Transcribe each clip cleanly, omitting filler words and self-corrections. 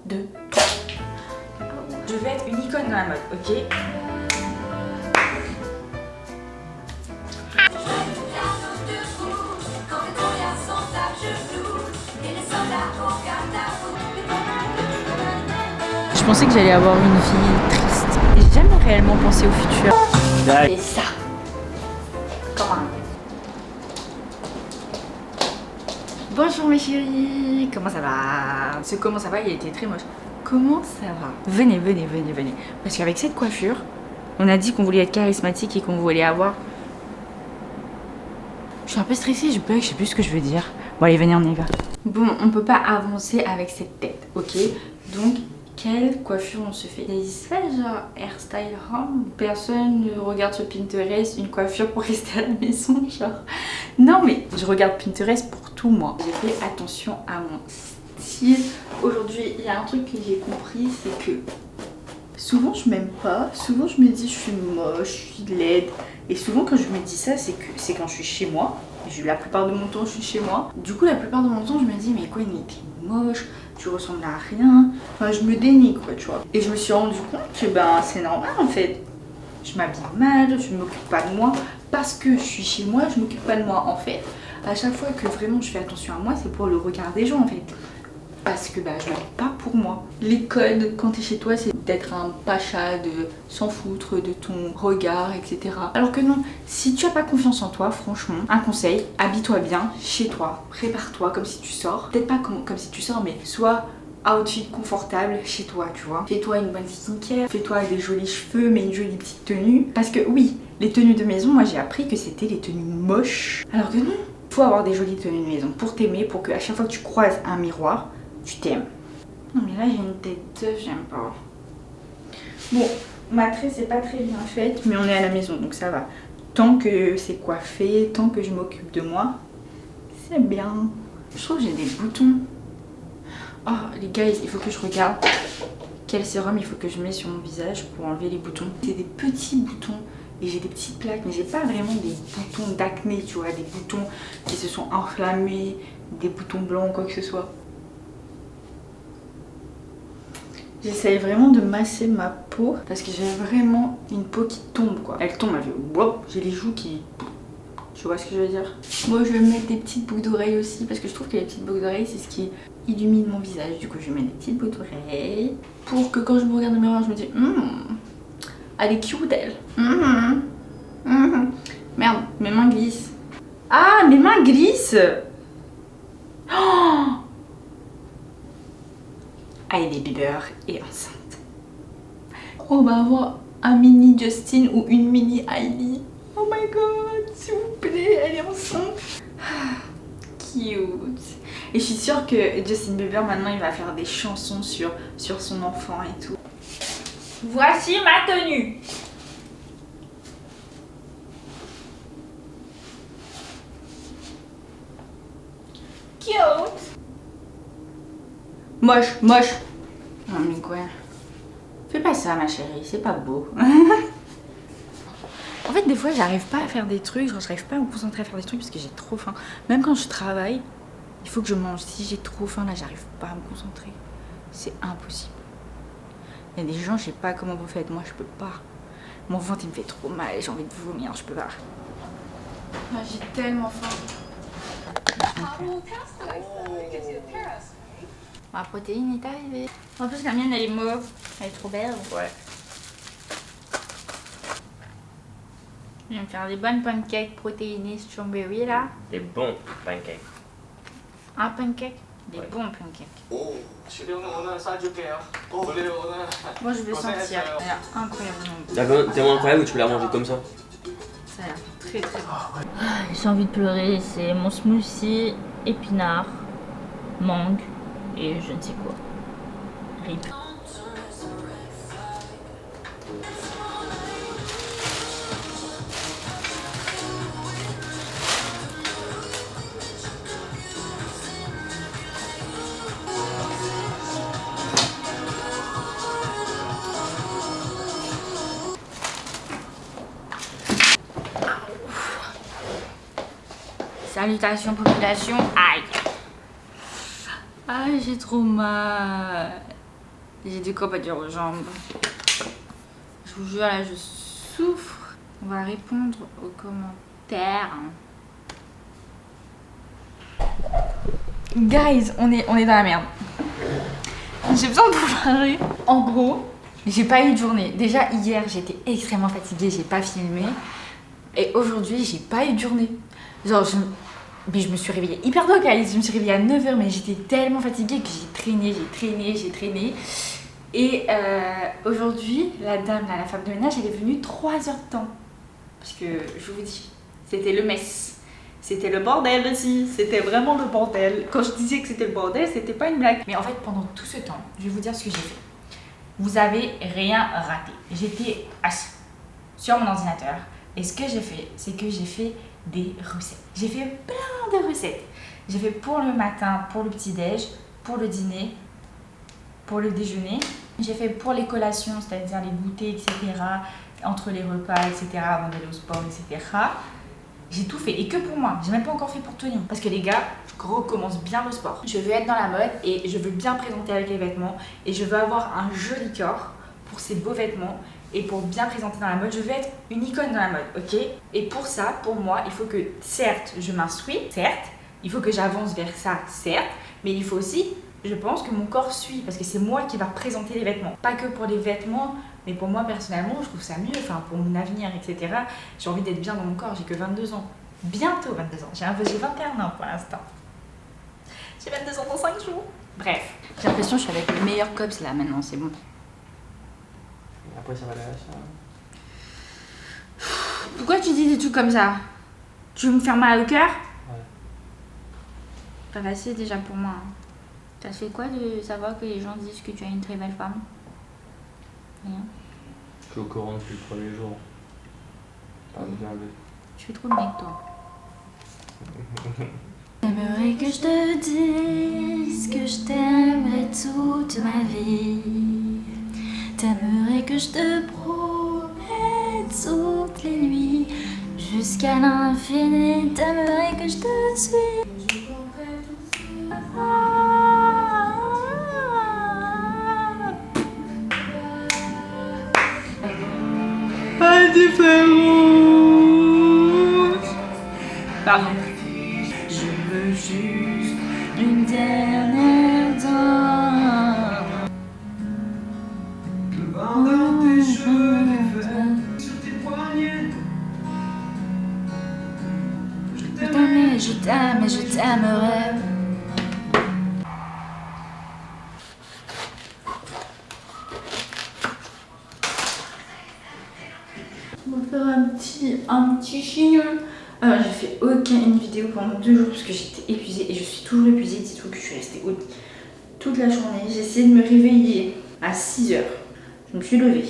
2, 3. Je vais être une icône dans la mode, ok? Je pensais que j'allais avoir une vie triste. J'ai jamais réellement pensé au futur. Et ça. Comment? Bonjour mes chéris, comment ça va? Ce comment ça va, il a été très moche. Comment ça va? Venez, venez, venez, venez. Parce qu'avec cette coiffure, on a dit qu'on voulait être charismatique et qu'on voulait avoir... Je suis un peu stressée, je bug, je sais plus ce que je veux dire. Bon allez, venez, on y va. Bon, on peut pas avancer avec cette tête, ok? Donc, quelle coiffure on se fait? Il se fait genre hairstyle home. Personne ne regarde sur Pinterest une coiffure pour rester à la maison, genre. Non mais je regarde Pinterest pour tout moi. J'ai fait attention à mon style. Aujourd'hui, il y a un truc que j'ai compris, c'est que souvent je m'aime pas. Souvent je me dis je suis moche, je suis laide. Et souvent quand je me dis ça, c'est quand je suis chez moi. La plupart de mon temps je suis chez moi. Du coup la plupart de mon temps je me dis mais quoi, t'es moche, tu ressembles à rien. Enfin je me dénigre quoi, tu vois. Et je me suis rendu compte que ben c'est normal en fait. Je m'habille mal, je m'occupe pas de moi. Parce que je suis chez moi, je m'occupe pas de moi en fait. À chaque fois que vraiment je fais attention à moi, c'est pour le regard des gens en fait. Parce que bah, je m'habille pas pour moi. Les codes quand t'es chez toi, c'est d'être un pacha, de s'en foutre de ton regard, etc. Alors que non, si tu as pas confiance en toi, franchement, un conseil, habille-toi bien chez toi, prépare-toi comme si tu sors. Peut-être pas comme si tu sors, mais sois outfit confortable chez toi, tu vois. Fais-toi une bonne skincare, fais-toi des jolis cheveux, mais une jolie petite tenue. Parce que oui, les tenues de maison, moi j'ai appris que c'était les tenues moches. Alors que non, faut avoir des jolies tenues de maison pour t'aimer, pour que à chaque fois que tu croises un miroir, tu t'aimes. Non mais là j'ai une tête d'œuf, j'aime pas. Bon, ma tresse est pas très bien faite, mais on est à la maison donc ça va. Tant que c'est coiffé, tant que je m'occupe de moi, c'est bien. Je trouve que j'ai des boutons. Oh les gars, il faut que je regarde quel sérum il faut que je mets sur mon visage pour enlever les boutons. C'est des petits boutons et j'ai des petites plaques, mais j'ai pas vraiment des boutons d'acné, tu vois, des boutons qui se sont enflammés, des boutons blancs, quoi que ce soit. J'essaye vraiment de masser ma peau parce que j'ai vraiment une peau qui tombe quoi. Elle tombe, elle fait wop, j'ai les joues qui... Tu vois ce que je veux dire? Moi je vais mettre des petites boucles d'oreilles aussi parce que je trouve que les petites boucles d'oreilles c'est ce qui illumine mon visage. Du coup je vais mettre des petites boucles d'oreilles pour que quand je me regarde dans le miroir je me dis elle est cute elle. Merde, mes mains glissent. Ah, mes mains glissent. Oh, Hailey Bieber est enceinte. On va avoir un mini Justin ou une mini Hailey. Oh my god, s'il vous plaît, elle est enceinte. Cute. Et je suis sûre que Justin Bieber maintenant il va faire des chansons sur son enfant et tout. Voici ma tenue. Cute. Moche, moche. Non mais quoi? Fais pas ça ma chérie, c'est pas beau. En fait des fois j'arrive pas à faire des trucs, genre j'arrive pas à me concentrer à faire des trucs parce que j'ai trop faim. Même quand je travaille, il faut que je mange. Si j'ai trop faim là j'arrive pas à me concentrer. C'est impossible. Il y a des gens, je sais pas comment vous faites, moi je peux pas. Mon ventre il me fait trop mal, j'ai envie de vomir, je peux pas. Ah, j'ai tellement faim. Ma protéine est arrivée. En plus la mienne elle est mauve. Elle est trop belle. Ouais. Je vais me faire des bonnes pancakes protéinées strawberry là. Des bons pancakes. Un pancake? Des bons pancakes. 오, 치료는 오늘 싸줄게요. 원래 오늘 Moi je vais sentir. Elle a incroyablement bon. D'accord, tellement incroyable que tu peux la manger comme ça. Ça a l'air très très bon. J'ai envie de pleurer, c'est mon smoothie, épinards, mangue et je ne sais quoi. Rip. Salutations population, aïe. Ah j'ai trop mal. J'ai des courbatures aux jambes. Je vous jure, là, je souffre. On va répondre aux commentaires. Guys, on est dans la merde. J'ai besoin de vous parler. En gros, j'ai pas eu de journée. Déjà, hier, j'étais extrêmement fatiguée, j'ai pas filmé. Et aujourd'hui, j'ai pas eu de journée. Genre, mais je me suis réveillée hyper tôt, guys. Je me suis réveillée à 9h, mais j'étais tellement fatiguée que j'ai traîné. Et aujourd'hui, la dame, là, la femme de ménage, elle est venue 3 heures de temps. Parce que, je vous dis, c'était le mess. C'était le bordel aussi. C'était vraiment le bordel. Quand je disais que c'était le bordel, c'était pas une blague. Mais en fait, pendant tout ce temps, je vais vous dire ce que j'ai fait. Vous avez rien raté. J'étais assise sur mon ordinateur. Et ce que j'ai fait, c'est que j'ai fait des recettes. J'ai fait plein de recettes. J'ai fait pour le matin, pour le petit-déj, pour le dîner, pour le déjeuner. J'ai fait pour les collations, c'est-à-dire les goûters, etc. Entre les repas, etc. Avant d'aller au sport, etc. J'ai tout fait. Et que pour moi. J'ai même pas encore fait pour Tony. Parce que les gars, je recommence bien le sport. Je veux être dans la mode et je veux bien présenter avec les vêtements. Et je veux avoir un joli corps pour ces beaux vêtements. Et pour bien présenter dans la mode, je veux être une icône dans la mode, ok? Et pour ça, pour moi, il faut que, certes, je m'instruis, certes. Il faut que j'avance vers ça, certes. Mais il faut aussi, je pense, que mon corps suit. Parce que c'est moi qui va présenter les vêtements. Pas que pour les vêtements, mais pour moi, personnellement, je trouve ça mieux. Enfin, pour mon avenir, etc. J'ai envie d'être bien dans mon corps. J'ai que 22 ans. Bientôt 22 ans. J'ai 21 ans pour l'instant. J'ai 22 ans dans 5 jours. Bref. J'ai l'impression que je suis avec le meilleur cops là, maintenant. C'est bon. Après, ça va aller à ça. Pourquoi tu dis des trucs comme ça? Tu veux me faire mal au cœur? Ouais. Pas facile déjà pour moi. Ça te fait quoi de savoir que les gens disent que tu as une très belle femme? Rien. Je suis au courant depuis le premier jour. Pas bien vu. Tu fais trop le mec, toi. J'aimerais que je te dise que je t'aimerais toute ma vie. T'aimerais que je te promette toutes les nuits. Jusqu'à l'infini, t'aimerais que je te suive. Indifférence. Pardon. Je veux juste une dernière dent. Le vent dans tes cheveux défaits sur tes poignets. Je t'aime et je t'aimerai. On va faire un petit chignon. Alors j'ai fait aucune vidéo pendant 2 jours parce que j'étais épuisée et je suis toujours épuisée. Dites-vous que je suis restée toute la journée. J'ai essayé de me réveiller à 6h. Je me suis levée.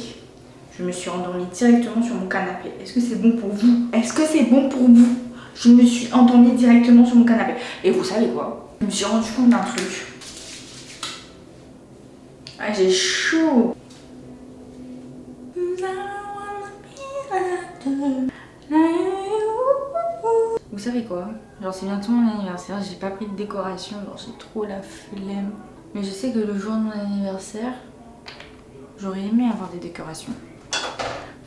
Je me suis endormie directement sur mon canapé. Est-ce que c'est bon pour vous? Est-ce que c'est bon pour vous? Je me suis endormie directement sur mon canapé. Et vous savez quoi? Je me suis rendu compte d'un truc. Ah, j'ai chaud. Vous savez quoi? Genre c'est bientôt mon anniversaire, j'ai pas pris de décoration, genre j'ai trop la flemme. Mais je sais que le jour de mon anniversaire, j'aurais aimé avoir des décorations.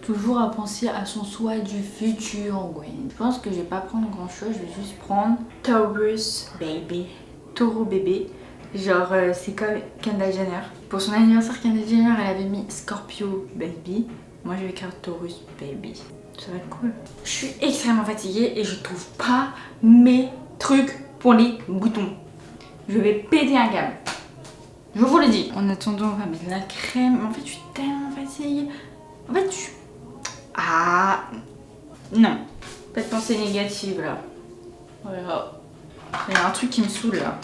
Toujours à penser à son soi du futur, Gwen. Je pense que je vais pas prendre grand chose, je vais juste prendre Taurus Baby. Taureau bébé. Genre c'est comme Kendall Jenner. Pour son anniversaire, Kendall Jenner elle avait mis Scorpio Baby. Moi je vais écrire Taurus Baby. Ça va être cool. Je suis extrêmement fatiguée et je trouve pas mes trucs pour les boutons. Je vais péter un câble. Je vous le dis. En attendant, on va mettre la crème. En fait, je suis tellement fatiguée. En fait, Ah non. Pas de pensée négative là. Voilà. Il y a un truc qui me saoule là.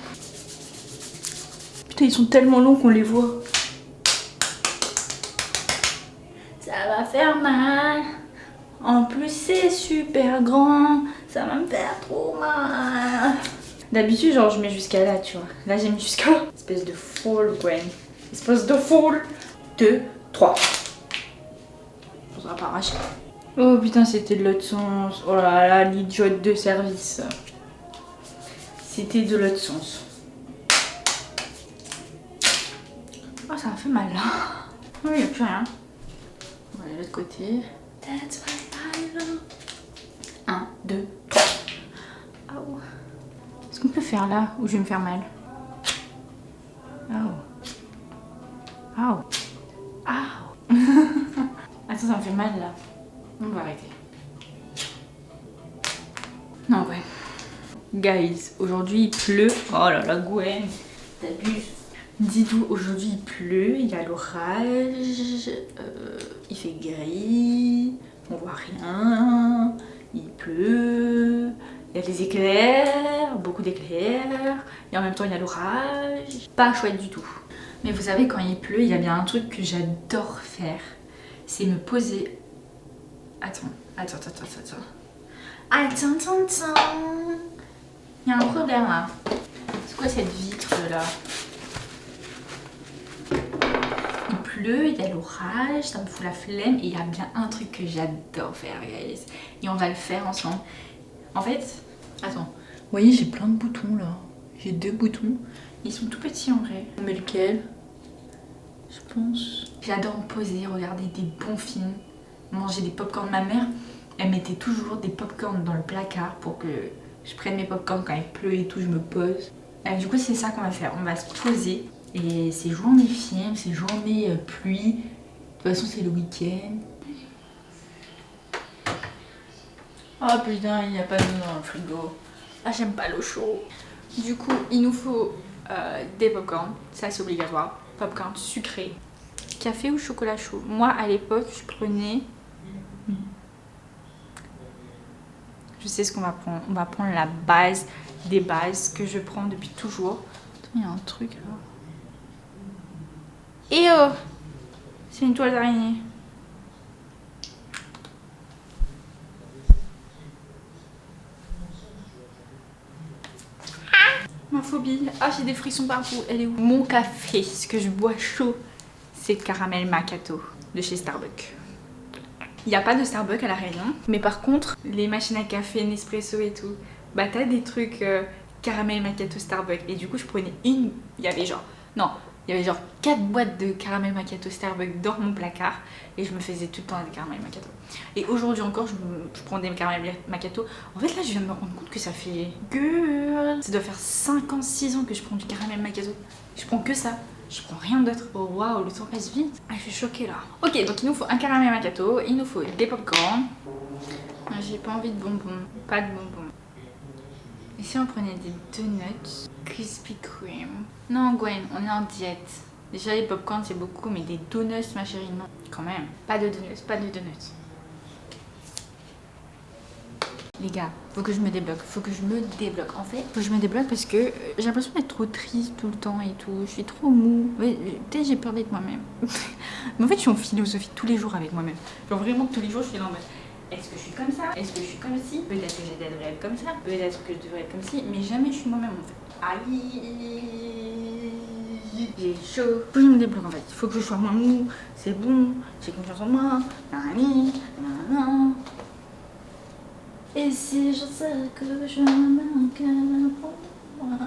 Putain, ils sont tellement longs qu'on les voit. Ça va faire mal. En plus, c'est super grand. Ça va me faire trop mal. D'habitude, genre, je mets jusqu'à là, tu vois. Là, j'ai mis jusqu'à là. Espèce de folle, Gwen. Espèce de folle. 2, 3. On sera pas arraché. Oh putain, c'était de l'autre sens. Oh là là, l'idiote de service. C'était de l'autre sens. Oh, ça m'a fait mal là. Oh, il n'y a plus rien. On va aller de l'autre côté. 1, 2, 3. Oh. Est-ce qu'on peut faire là ou je vais me faire mal? Oh. Oh. Oh. Attends, ça me fait mal là. On va arrêter. Non, ouais. Guys, aujourd'hui il pleut. Oh là là, Gwen, t'abuses. Dis-nous, aujourd'hui il pleut, il y a l'orage, il fait gris, on voit rien, il pleut, il y a des éclairs, beaucoup d'éclairs, et en même temps il y a l'orage. Pas chouette du tout. Mais vous savez, quand il pleut, il y a bien un truc que j'adore faire, c'est me poser. Attends. Il y a un problème là. C'est quoi cette vitre là? Il pleut, il y a l'orage, ça me fout la flemme et il y a bien un truc que j'adore faire, guys. Et on va le faire ensemble. En fait, attends. Vous voyez, j'ai plein de boutons là. J'ai 2 boutons. Ils sont tout petits en vrai. On met lequel? Je pense. J'adore me poser, regarder des bons films, manger des pop-corn. Ma mère, elle mettait toujours des pop-corn dans le placard pour que je prenne mes pop-corn quand il pleut et tout, je me pose. Et du coup, c'est ça qu'on va faire. On va se poser. Et c'est journée film, c'est journée pluie. De toute façon, c'est le week-end. Oh putain, il n'y a pas d'eau dans le frigo. Ah, j'aime pas l'eau chaude. Du coup, il nous faut des pop-corn. Ça, c'est obligatoire. Pop-corn sucré. Café ou chocolat chaud? Moi, à l'époque, je prenais... Je sais ce qu'on va prendre. On va prendre la base des bases que je prends depuis toujours. Attends, il y a un truc là. Et oh! C'est une toile d'araignée. Ma phobie. Ah, j'ai des frissons partout. Elle est où? Mon café, ce que je bois chaud, c'est caramel macchiato de chez Starbucks. Il n'y a pas de Starbucks à La Réunion, mais par contre, les machines à café, Nespresso et tout, bah t'as des trucs caramel macchiato Starbucks. Et du coup, je prenais une, il y avait genre 4 boîtes de caramel macchiato Starbucks dans mon placard et je me faisais tout le temps des caramel macchiato. Et aujourd'hui encore, je prends des caramel macchiato. En fait, là, je viens de me rendre compte que ça fait... Girl, ça doit faire 5 ans, 6 ans que je prends du caramel macchiato. Je prends que ça. Je prends rien d'autre. Oh waouh, le temps passe vite. Ah, je suis choquée là. Ok, donc il nous faut un caramel macchiato, il nous faut des popcorn. J'ai pas envie de bonbons, pas de bonbons. Et si on prenait des donuts, Krispy Kreme? Non Gwen, on est en diète. Déjà les popcorn c'est beaucoup, mais des donuts ma chérie, non. Quand même, pas de donuts, pas de donuts. Les gars, faut que je me débloque, En fait, faut que je me débloque parce que j'ai l'impression d'être trop triste tout le temps et tout. Je suis trop mou. Peut-être j'ai peur d'être moi-même. Mais en fait, je suis en philosophie tous les jours avec moi-même. Genre vraiment tous les jours, je suis là en mode, est-ce que je suis comme ça? Est-ce que je suis comme ci? Peut-être que j'ai devrais être comme ça. Peut-être que je devrais être comme ci. Mais jamais je suis moi-même en fait. Aïe, j'ai chaud. Faut que je me débloque en fait. Faut que je sois moins mou. C'est bon. J'ai confiance en moi. Nanani, nanana. Et si je sais que je manque pour moi.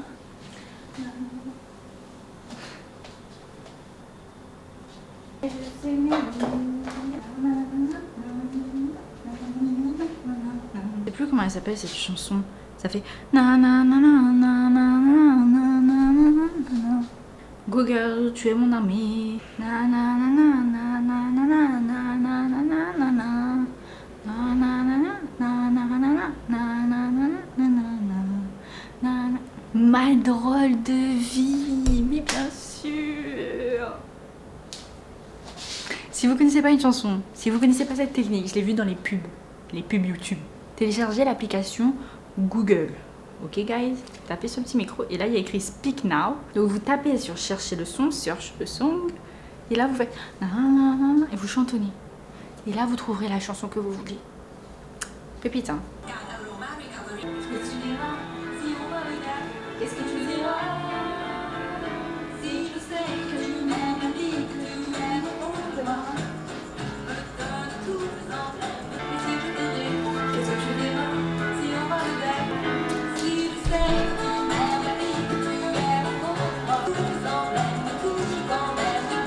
Je sais plus comment elle s'appelle cette chanson. Ça fait Google, tu es mon ami. Ma drôle de vie, mais bien sûr. Si vous connaissez pas une chanson, si vous connaissez pas cette technique, je l'ai vue dans les pubs YouTube. Téléchargez l'application Google. Ok guys, tapez ce petit micro et là il y a écrit Speak Now. Donc vous tapez sur chercher le son, search the song. Et là vous faites et vous chantonnez. Et là vous trouverez la chanson que vous voulez. Pépite hein. Qu'est-ce que tu diras si je sais que je m'aime la vie, que tu m'aimes au revoir? Et si je te réponds, qu'est-ce que tu diras si on va le faire? Si je sais que je m'aime la vie, que tu m'aimes au revoir. Tout semble être tout quand même.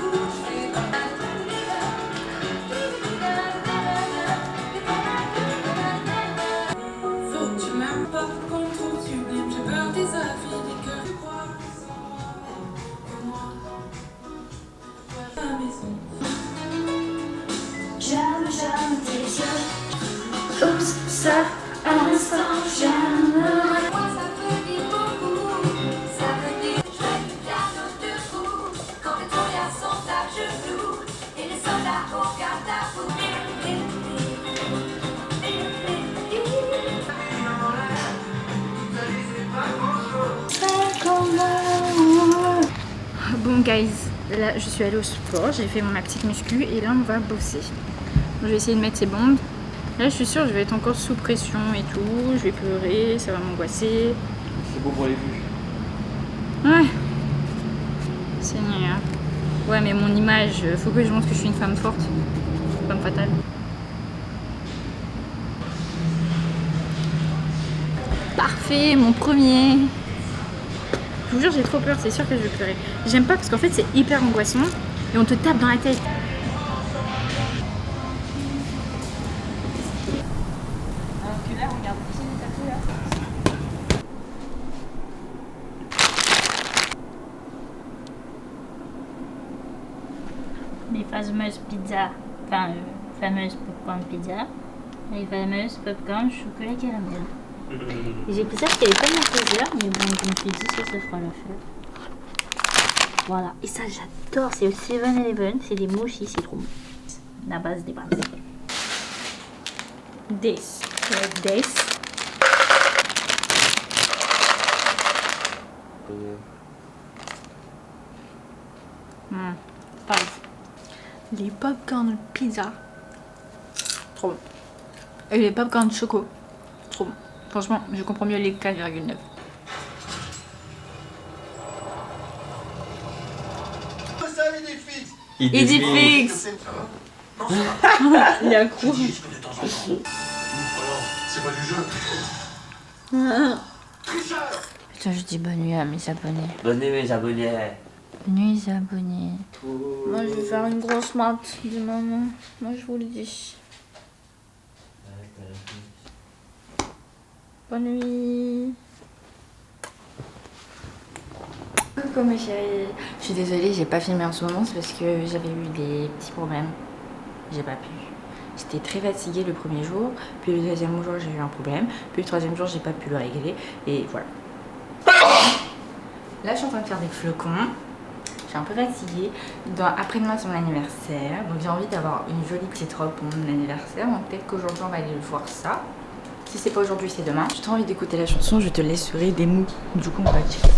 Oups, ça, un instant, j'aimerais. Bon guys, là je suis allée au sport, j'ai fait ma petite muscu et là on va bosser. Je vais essayer de mettre ces bandes. Là je suis sûre que je vais être encore sous pression et tout, je vais pleurer, ça va m'angoisser. C'est beau pour les vues. Ouais. Seigneur. Ouais mais mon image, faut que je montre que je suis une femme forte. Femme fatale. Parfait, mon premier. Je vous jure, j'ai trop peur, c'est sûr que je vais pleurer. J'aime pas parce qu'en fait, c'est hyper angoissant et on te tape dans la tête. Alors que là, regarde, ici, les tatous là. Les fameuses pizzas, enfin, fameuses popcorn pizza, les fameuses popcorn chocolat caramel. Et j'ai pris ça parce qu'elle est pas mal plaisir, mais bon, je me suis dit ça fera l'affaire. Voilà, et ça j'adore, c'est au 7-Eleven, c'est des mochis, c'est trop bon. La base des bases. This. Pareil. Les popcorn pizza. Trop bon. Et les popcorn choco. Trop bon. Franchement, je comprends mieux les 4,9. Idéfix. Il a couru. C'est pas du jeu. Putain, je dis bonne nuit à mes abonnés. Bonne nuit mes abonnés. Bonne nuit les abonnés. Moi, je vais faire une grosse mat de maman. Moi, je vous le dis. Bonne nuit. Coucou mes chéris. Je suis désolée, j'ai pas filmé en ce moment, c'est parce que j'avais eu des petits problèmes. J'ai pas pu. J'étais très fatiguée le premier jour, puis le deuxième jour j'ai eu un problème, puis le troisième jour j'ai pas pu le régler, et voilà. Là je suis en train de faire des flocons. Je suis un peu fatiguée. Après-demain c'est mon anniversaire, donc j'ai envie d'avoir une jolie petite robe pour mon anniversaire, donc peut-être qu'aujourd'hui on va aller voir ça. Si c'est pas aujourd'hui, c'est demain. J'ai trop envie d'écouter la chanson, je te laisserai des mots. Du coup, on va checker ça.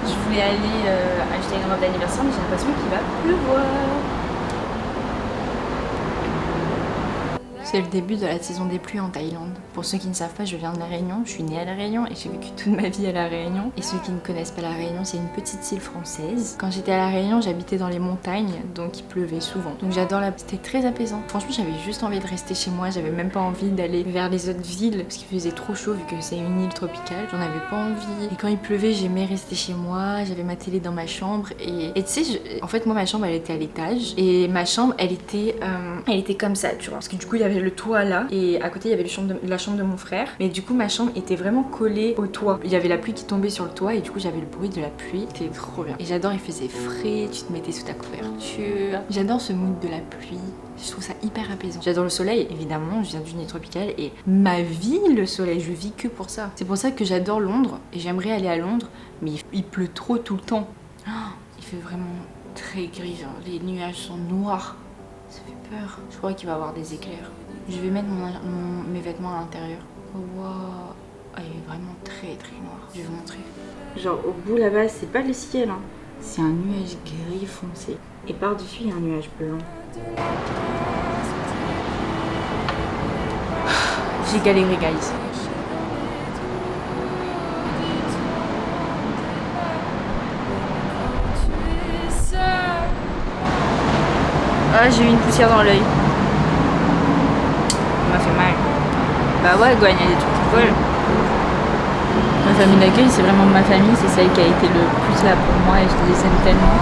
Je voulais aller acheter une robe d'anniversaire, mais j'ai l'impression qu'il va pleuvoir. C'est le début de la saison des pluies en Thaïlande. Pour ceux qui ne savent pas, je viens de La Réunion, je suis née à La Réunion et j'ai vécu toute ma vie à La Réunion. Et ceux qui ne connaissent pas La Réunion, c'est une petite île française. Quand j'étais à La Réunion, j'habitais dans les montagnes, donc il pleuvait souvent. Donc j'adore c'était très apaisant. Franchement, j'avais juste envie de rester chez moi, j'avais même pas envie d'aller vers les autres villes parce qu'il faisait trop chaud vu que c'est une île tropicale. J'en avais pas envie. Et quand il pleuvait, j'aimais rester chez moi, j'avais ma télé dans ma chambre et tu sais, en fait moi ma chambre elle était à l'étage et ma chambre elle était comme ça, tu vois. Parce que du coup il y avait le toit là et à côté il y avait la chambre de mon frère, mais du coup ma chambre était vraiment collée au toit. Il y avait la pluie qui tombait sur le toit et du coup j'avais le bruit de la pluie. C'était trop bien. Et j'adore, il faisait frais, tu te mettais sous ta couverture. J'adore ce mood de la pluie. Je trouve ça hyper apaisant. J'adore le soleil, évidemment, je viens d'une île tropicale et ma vie, le soleil, je vis que pour ça. C'est pour ça que j'adore Londres et j'aimerais aller à Londres, mais il pleut trop tout le temps. Oh, il fait vraiment très gris, genre, les nuages sont noirs. Ça fait peur. peur. Je crois qu'il va y avoir des éclairs. Je vais mettre mes vêtements à l'intérieur. Waouh. Ah, il est vraiment très noir. Je vais vous montrer. Genre au bout là-bas, c'est pas le ciel. Hein. C'est un nuage gris foncé. Et par-dessus, il y a un nuage blanc. J'ai galéré, guys. Ah, j'ai eu une poussière dans l'œil. Ça m'a fait mal. Bah ouais, Gwen, il y a des trucs qui volent. Ma famille d'accueil, c'est vraiment ma famille. C'est celle qui a été le plus là pour moi et je les aime tellement.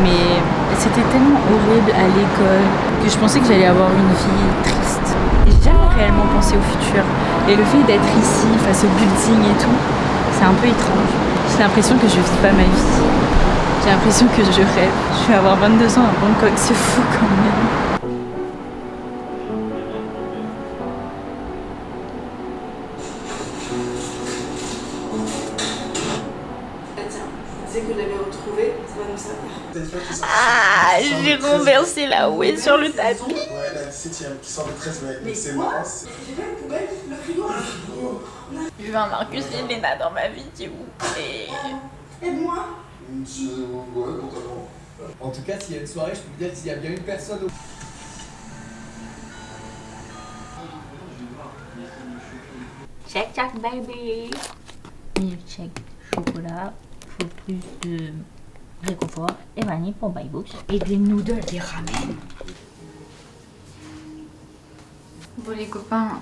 Mais c'était tellement horrible à l'école que je pensais que j'allais avoir une vie triste. Et j'ai jamais réellement pensé au futur. Et le fait d'être ici, face au building et tout, c'est un peu étrange. J'ai l'impression que je vis pas ma vie. J'ai l'impression que je rêve. Je vais avoir 22 ans à Bangkok, c'est fou quand même. Que je l'avais retrouvé, ça va nous servir. Ah, j'ai renversé la ouée sur le tapis. Ouais, la 17ème qui sort le 13 mai. Mais c'est quoi? marrant. J'ai fait une poubelle, le frigo. Je veux un Marcus et Léna dans ma vie, s'il vous plaît. Aide-moi. Ouais, totalement. En tout cas, s'il y a une soirée, je peux vous dire qu'il y a bien une personne au... Check, check, baby. Milkshake, chocolat, faut plus de réconfort et vanille pour My Books. Et des noodles, des ramen. Bon les copains,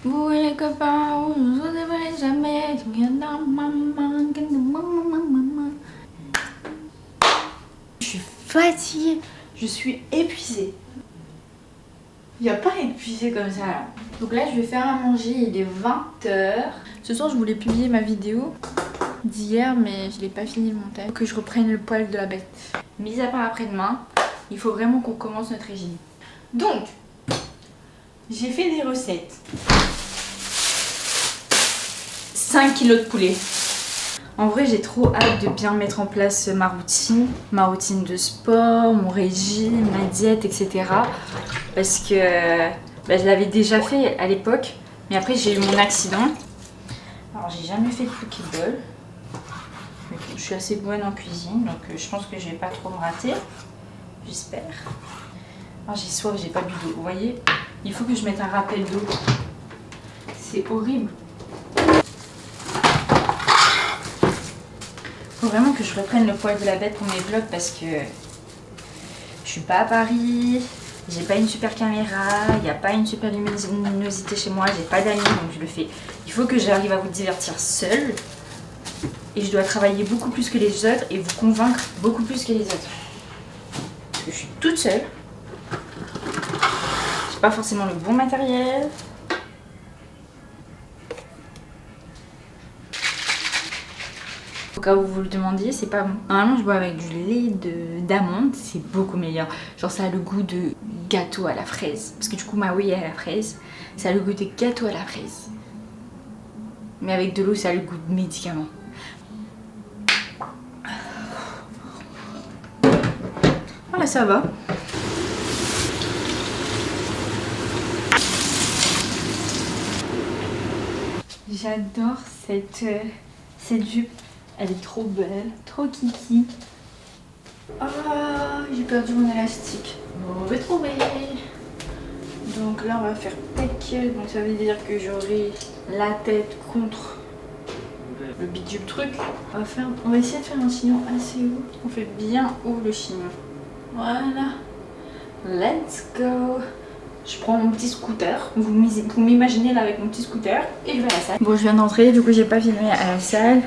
vous et les copains, vous ne vous aimerez jamais. Je suis fatiguée, je suis épuisée. Il n'y a pas épuisé comme ça là. Donc là je vais faire à manger, il est 20h. Ce soir je voulais publier ma vidéo d'hier mais je l'ai pas fini le montage. Que je reprenne le poil de la bête. Mis à part après-demain, il faut vraiment qu'on commence notre régime. Donc, j'ai fait des recettes. 5 kilos de poulet. En vrai j'ai trop hâte de bien mettre en place ma routine de sport, mon régime, ma diète, etc. Parce que je l'avais déjà fait à l'époque, mais après j'ai eu mon accident. Alors j'ai jamais fait de pokéball. Je suis assez bonne en cuisine, donc je pense que je vais pas trop me rater. J'espère. Alors j'ai soif, j'ai pas bu d'eau. Vous voyez, il faut que je mette un rappel d'eau. C'est horrible. Faut vraiment que je reprenne le poil de la bête pour mes vlogs parce que je suis pas à Paris, j'ai pas une super caméra, il n'y a pas une super luminosité chez moi, j'ai pas d'amis donc je le fais. Il faut que j'arrive à vous divertir seule et je dois travailler beaucoup plus que les autres et vous convaincre beaucoup plus que les autres. Parce que je suis toute seule, j'ai pas forcément le bon matériel. Au cas où vous le demandiez, c'est pas bon. Normalement, je bois avec du lait d'amande, c'est beaucoup meilleur. Genre, ça a le goût de gâteau à la fraise. Parce que du coup, ma whey est à la fraise. Ça a le goût de gâteau à la fraise. Mais avec de l'eau, ça a le goût de médicament. Voilà, ça va. J'adore cette jupe. Elle est trop belle, trop kiki. Ah, j'ai perdu mon élastique. Mauvais trouvé. Donc là, on va faire tac. Donc ça veut dire que j'aurai la tête contre le bidule truc. On va essayer de faire un chignon assez haut. On fait bien haut le chignon. Voilà. Let's go. Je prends mon petit scooter. Vous m'imaginez là avec mon petit scooter et je vais à la salle. Bon, je viens d'entrer. Du coup, j'ai pas filmé à la salle.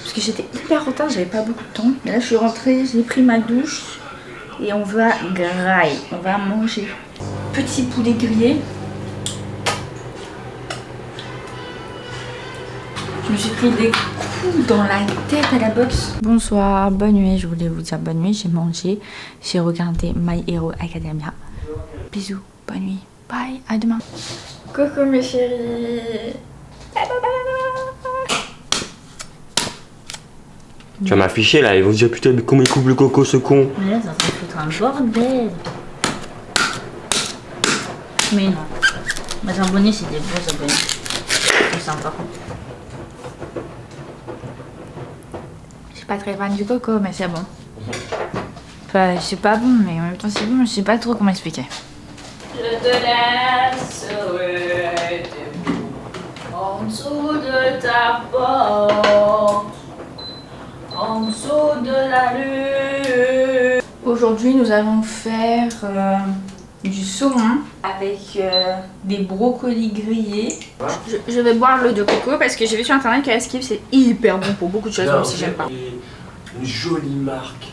Parce que j'étais hyper en retard, j'avais pas beaucoup de temps. Mais là je suis rentrée, j'ai pris ma douche et on va grailler, on va manger. Petit poulet grillé. Je me suis pris des coups dans la tête à la boxe. Bonsoir, bonne nuit, je voulais vous dire bonne nuit, j'ai mangé, j'ai regardé My Hero Academia. Bisous, bonne nuit, bye, à demain. Coucou mes chéris. Tu vas m'afficher là, ils vont se dire putain mais comment il coupe le coco ce con. Mais là, t'es en train de foutre un bordel. Mais non. Mes abonnés, c'est des beaux abonnés. C'est sympa. Je suis pas très fan du coco, mais c'est bon. Enfin, c'est pas bon, mais en même temps c'est bon, je sais pas trop comment expliquer. Je te laisserai en dessous de ta porte, en dessous de la lune. Aujourd'hui, nous allons faire du saumon avec des brocolis grillés. Je vais boire l'eau de coco parce que j'ai vu sur internet que Skip c'est hyper bon pour beaucoup de choses, même si j'aime pas. Une jolie marque.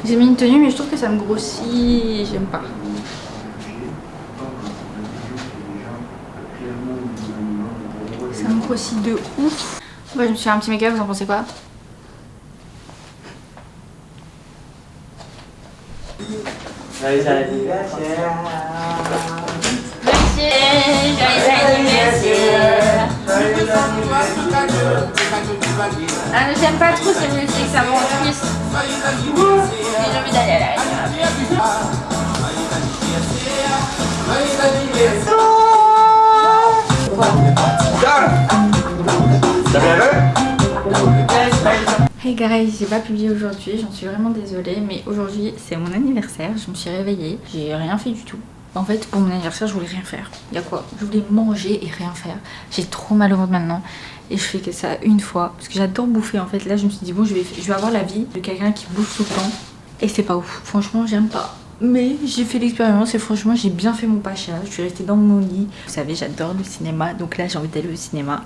J'ai mis une tenue mais je trouve que ça me grossit, j'aime pas. Ça me grossit de ouf. Moi je me suis fait un petit make-up, vous en pensez quoi? Joyeux anniversaire. Merci, joyeux anniversaire. Ah, mais j'aime pas trop cette musique, ça me rend triste. Mais j'ai envie d'aller à la Hey guys, j'ai pas publié aujourd'hui, j'en suis vraiment désolée, mais aujourd'hui c'est mon anniversaire, je me suis réveillée, j'ai rien fait du tout. En fait, pour mon anniversaire, je voulais rien faire. Il y a quoi? Je voulais manger et rien faire. J'ai trop mal au ventre maintenant et je fais que ça une fois parce que j'adore bouffer en fait. Là, je me suis dit bon, je vais avoir la vie de quelqu'un qui bouffe tout le temps et c'est pas ouf. Franchement, j'aime pas. Mais j'ai fait l'expérience et franchement, j'ai bien fait mon pacha. Je suis restée dans mon lit. Vous savez, j'adore le cinéma, donc là, j'ai envie d'aller au cinéma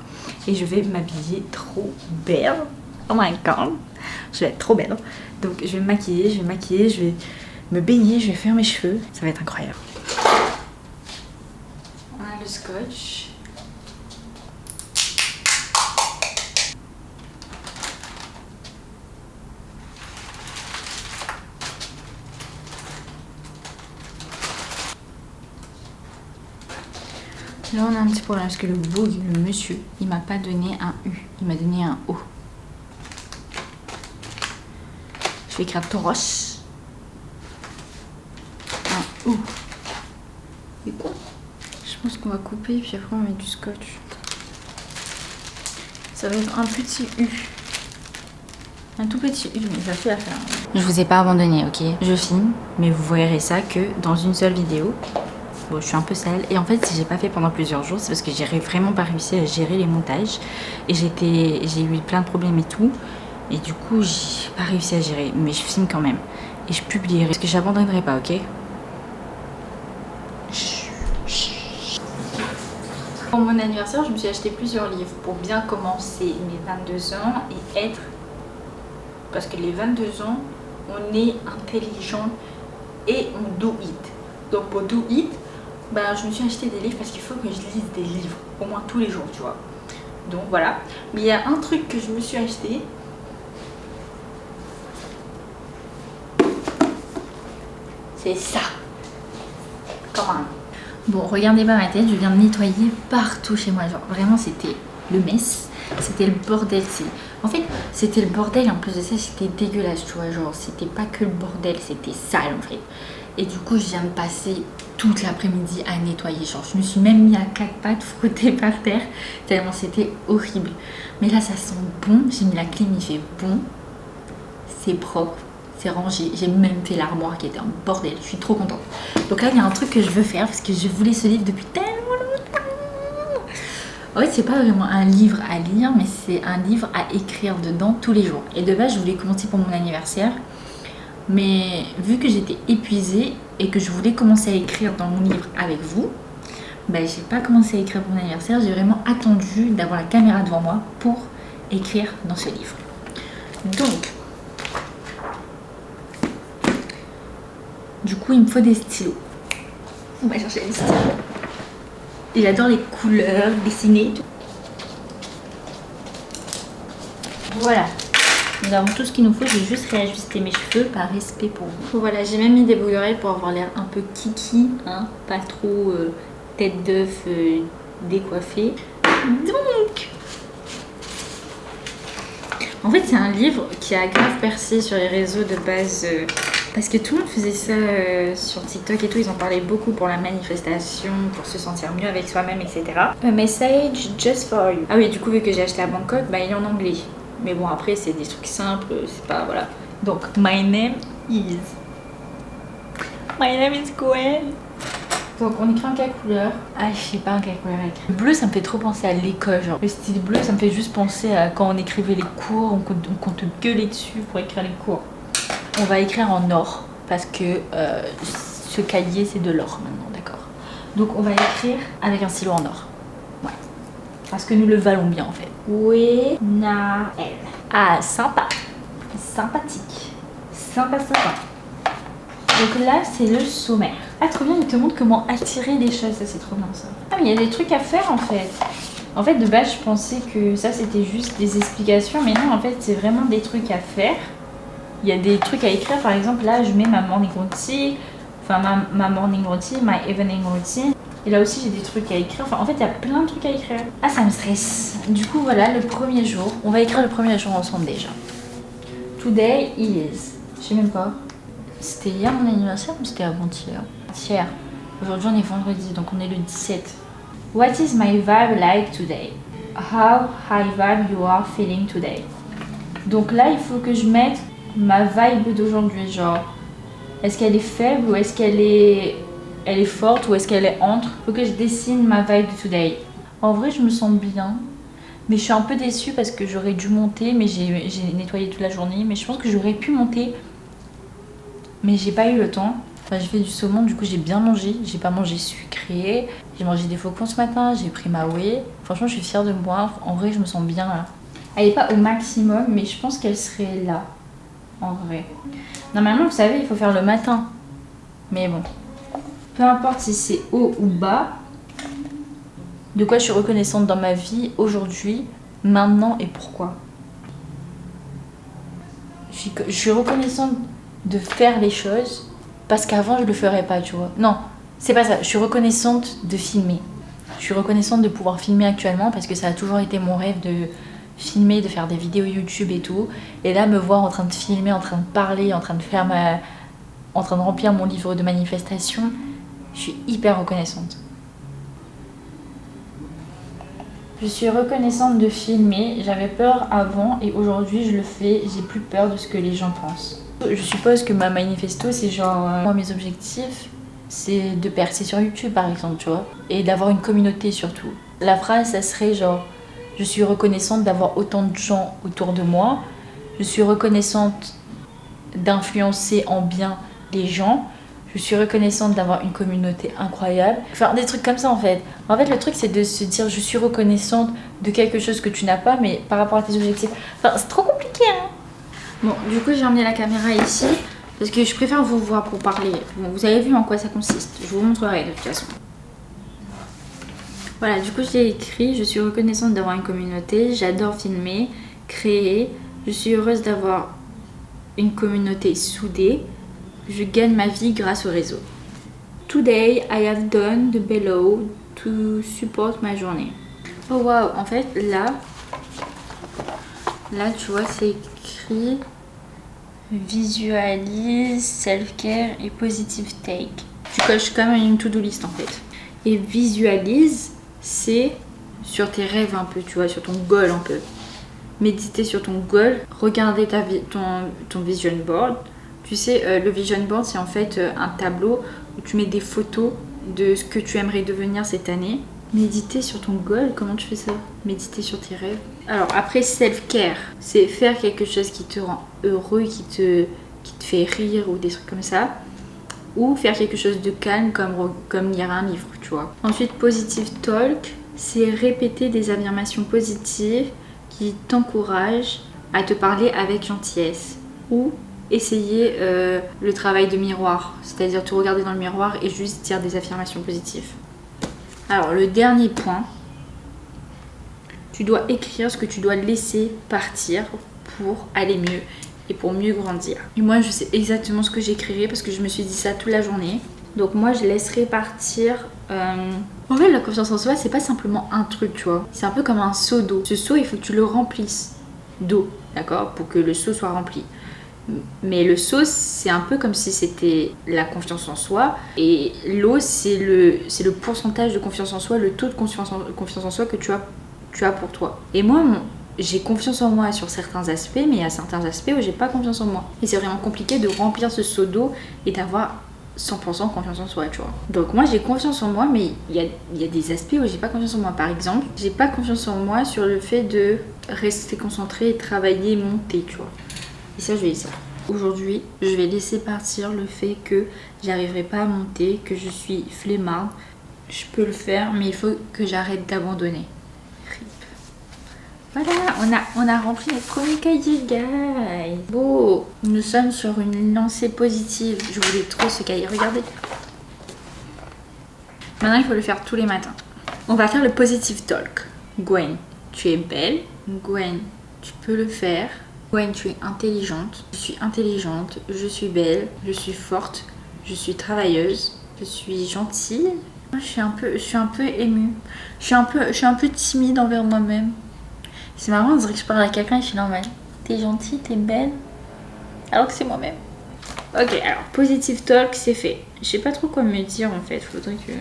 et je vais m'habiller trop belle. Oh my god, je vais être trop belle. Donc je vais me maquiller, je vais me baigner, je vais faire mes cheveux. Ça va être incroyable. On a le scotch. Là on a un petit problème parce que le monsieur, il m'a pas donné un U, il m'a donné un O. Je vais écrire Toros. Un O. Et quoi? Je pense qu'on va couper puis après on met du scotch. Ça va être un petit U. Un tout petit U, mais ça fait l'affaire. Je vous ai pas abandonné, ok? Je filme, mais vous verrez ça que dans une seule vidéo. Bon, je suis un peu sale. Et en fait, si j'ai pas fait pendant plusieurs jours, c'est parce que j'ai vraiment pas réussi à gérer les montages. Et j'ai eu plein de problèmes et tout. Et du coup, j'ai pas réussi à gérer. Mais je filme quand même. Et je publierai. Parce que j'abandonnerai pas, ok? Pour mon anniversaire, je me suis acheté plusieurs livres pour bien commencer mes 22 ans et être... Parce que les 22 ans, on est intelligent et on do it. Donc pour do it, bah, je me suis acheté des livres parce qu'il faut que je lise des livres, au moins tous les jours, tu vois. Donc voilà. Mais il y a un truc que je me suis acheté. C'est ça. Comment? Bon, regardez pas ma tête, je viens de nettoyer partout chez moi. Genre vraiment, c'était le mess. C'était le bordel. En fait, c'était le bordel. En plus de ça, c'était dégueulasse, tu vois. Genre, c'était pas que le bordel, c'était sale en fait. Et du coup, je viens de passer toute l'après-midi à nettoyer. Genre, je me suis même mis à 4 pattes frottées par terre, tellement c'était horrible. Mais là, ça sent bon. J'ai mis la clim, il fait bon. C'est propre, c'est rangé. J'ai même fait l'armoire qui était un bordel. Je suis trop contente. Donc là, il y a un truc que je veux faire parce que je voulais ce livre depuis tellement longtemps. En fait, c'est pas vraiment un livre à lire, mais c'est un livre à écrire dedans tous les jours. Et de base, je voulais commencer pour mon anniversaire. Mais vu que j'étais épuisée et que je voulais commencer à écrire dans mon livre avec vous, ben, j'ai pas commencé à écrire pour mon anniversaire. J'ai vraiment attendu d'avoir la caméra devant moi pour écrire dans ce livre. Donc, du coup, il me faut des stylos. On va chercher des stylos. Et j'adore les couleurs, dessiner. Voilà. Nous avons tout ce qu'il nous faut, je vais juste réajuster mes cheveux par respect pour vous. Voilà, j'ai même mis des boucles d'oreilles pour avoir l'air un peu kiki, hein, pas trop tête d'œuf décoiffée. Donc, en fait, c'est un livre qui a grave percé sur les réseaux de base Parce que tout le monde faisait ça sur TikTok et tout, ils en parlaient beaucoup pour la manifestation, pour se sentir mieux avec soi-même, etc. A message just for you. Ah oui, du coup, vu que j'ai acheté à Bangkok, bah il est en anglais. Mais bon, après, c'est des trucs simples, c'est pas, voilà. Donc, my name is Gwen. Donc, on écrit en quelle couleur? Ah, je sais pas en quelle couleur écrire. Le bleu, ça me fait trop penser à l'école, genre. Le style bleu, ça me fait juste penser à quand on écrivait les cours, qu'on te gueulait dessus pour écrire les cours. On va écrire en or, parce que ce cahier, c'est de l'or maintenant, d'accord? Donc, on va écrire avec un stylo en or. Ouais. Parce que nous le valons bien, en fait. Wenaël. Ah, sympa. Sympathique. Sympa. Donc là, c'est le sommaire. Ah, trop bien, il te montre comment attirer les choses. Ça, c'est trop bien, ça. Ah, mais il y a des trucs à faire, en fait. En fait, de base, je pensais que ça, c'était juste des explications. Mais non, en fait, c'est vraiment des trucs à faire. Il y a des trucs à écrire. Par exemple, là, je mets ma morning routine. Enfin, ma morning routine, my evening routine. Et là aussi, j'ai des trucs à écrire. Enfin, en fait, il y a plein de trucs à écrire. Ah, ça me stresse. Du coup, voilà, le premier jour. On va écrire le premier jour ensemble, déjà. Today is... Je sais même pas. C'était hier mon anniversaire ou c'était avant-hier? Hier. Aujourd'hui on est vendredi, donc on est le 17. What is my vibe like today? How high vibe you are feeling today? Donc là il faut que je mette ma vibe d'aujourd'hui, genre est-ce qu'elle est faible ou est-ce qu'elle est forte ou est-ce qu'elle est entre? Faut que je dessine ma vibe de today. En vrai je me sens bien, mais je suis un peu déçue parce que j'aurais dû monter, mais j'ai nettoyé toute la journée, mais je pense que j'aurais pu monter. Mais j'ai pas eu le temps. Enfin, j'ai fait du saumon, du coup j'ai bien mangé. J'ai pas mangé sucré. J'ai mangé des faucons ce matin, j'ai pris ma whey. Franchement, je suis fière de moi. En vrai, je me sens bien là. Elle est pas au maximum, mais je pense qu'elle serait là. En vrai. Normalement, vous savez, il faut faire le matin. Mais bon. Peu importe si c'est haut ou bas. De quoi je suis reconnaissante dans ma vie aujourd'hui, maintenant et pourquoi. Je suis reconnaissante de faire les choses parce qu'avant je le ferais pas, tu vois. Non, c'est pas ça. Je suis reconnaissante de filmer. Je suis reconnaissante de pouvoir filmer actuellement parce que ça a toujours été mon rêve de filmer, de faire des vidéos YouTube et tout. Et là, me voir en train de filmer, en train de parler, en train de remplir mon livre de manifestation, je suis hyper reconnaissante. Je suis reconnaissante de filmer. J'avais peur avant et aujourd'hui je le fais. J'ai plus peur de ce que les gens pensent. Je suppose que ma manifesto, c'est genre... moi, mes objectifs, c'est de percer sur YouTube, par exemple, tu vois. Et d'avoir une communauté, surtout. La phrase, ça serait genre... Je suis reconnaissante d'avoir autant de gens autour de moi. Je suis reconnaissante d'influencer en bien les gens. Je suis reconnaissante d'avoir une communauté incroyable. Enfin, des trucs comme ça, en fait. En fait, le truc, c'est de se dire... Je suis reconnaissante de quelque chose que tu n'as pas, mais par rapport à tes objectifs. Enfin, c'est trop compliqué, hein. Bon, du coup j'ai emmené la caméra ici parce que je préfère vous voir pour parler. Bon, vous avez vu en quoi ça consiste, je vous montrerai de toute façon. Voilà, du coup j'ai écrit, je suis reconnaissante d'avoir une communauté, j'adore filmer, créer, je suis heureuse d'avoir une communauté soudée, je gagne ma vie grâce au réseau. Today I have done the below to support my journey. Oh wow, en fait là tu vois c'est écrit visualise, self-care et positive take. Tu coches comme une to-do list en fait. Et visualise, c'est sur tes rêves un peu, tu vois, sur ton goal un peu. Méditer sur ton goal, regarder ton vision board. Tu sais, le vision board c'est en fait un tableau où tu mets des photos de ce que tu aimerais devenir cette année. Méditer sur ton goal, comment tu fais ça? Méditer sur tes rêves. Alors après self-care, c'est faire quelque chose qui te rend heureux, qui te fait rire ou des trucs comme ça. Ou faire quelque chose de calme comme lire un livre, tu vois. Ensuite positive talk, c'est répéter des affirmations positives qui t'encouragent à te parler avec gentillesse. Ou essayer le travail de miroir, c'est-à-dire te regarder dans le miroir et juste dire des affirmations positives. Alors le dernier point, tu dois écrire ce que tu dois laisser partir pour aller mieux et pour mieux grandir. Et moi je sais exactement ce que j'écrirai parce que je me suis dit ça toute la journée. Donc moi je laisserai partir... En fait la confiance en soi c'est pas simplement un truc, tu vois. C'est un peu comme un seau d'eau. Ce seau il faut que tu le remplisses d'eau, d'accord, pour que le seau soit rempli. Mais le sauce, c'est un peu comme si c'était la confiance en soi. Et l'eau, c'est le pourcentage de confiance en soi, le taux de confiance en soi que tu as pour toi. Et moi, j'ai confiance en moi sur certains aspects, mais il y a certains aspects où j'ai pas confiance en moi. Et c'est vraiment compliqué de remplir ce seau d'eau et d'avoir 100% confiance en soi, tu vois. Donc moi j'ai confiance en moi, mais il y a des aspects où j'ai pas confiance en moi. Par exemple, j'ai pas confiance en moi sur le fait de rester concentrée et travailler, monter, tu vois. Et ça, je vais dire. Aujourd'hui, je vais laisser partir le fait que j'arriverai pas à monter, que je suis flemmarde. Je peux le faire, mais il faut que j'arrête d'abandonner. Voilà, on a rempli notre premier cahier, guys. Beau, nous sommes sur une lancée positive. Je voulais trop ce cahier, regardez. Maintenant, il faut le faire tous les matins. On va faire le positive talk. Gwen, tu es belle. Gwen, tu peux le faire. Gwen, tu es intelligente. Je suis intelligente, je suis belle, je suis forte, je suis travailleuse, je suis gentille. Je suis un peu émue. Je suis un peu timide envers moi-même. C'est marrant, on dirait que je parle à quelqu'un et je suis normale. T'es gentille, t'es belle. Alors que c'est moi-même. Ok, alors, positive talk, c'est fait. Je sais pas trop quoi me dire en fait. Faudrait que...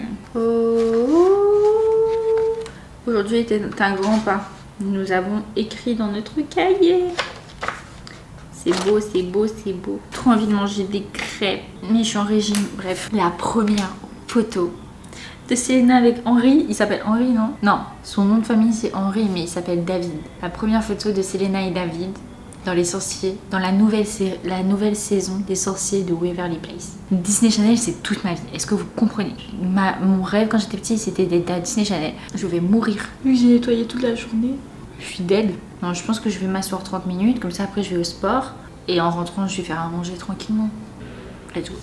Aujourd'hui était un grand pas. Nous avons écrit dans notre cahier. C'est beau, c'est beau, c'est beau. Trop envie de manger des crêpes. Mais je suis en régime. Bref, la première photo de Selena avec Henry. Il s'appelle Henry, non? Non, son nom de famille c'est Henry, mais il s'appelle David. La première photo de Selena et David dans Les Sorciers, dans la nouvelle saison des Sorciers de Waverly Place. Disney Channel, c'est toute ma vie. Est-ce que vous comprenez? Mon rêve quand j'étais petite, c'était d'être à Disney Channel. Je vais mourir. J'ai nettoyé toute la journée. Je suis dead. Non, je pense que je vais m'asseoir 30 minutes, comme ça après je vais au sport. Et en rentrant, je vais faire à manger tranquillement. Let's go.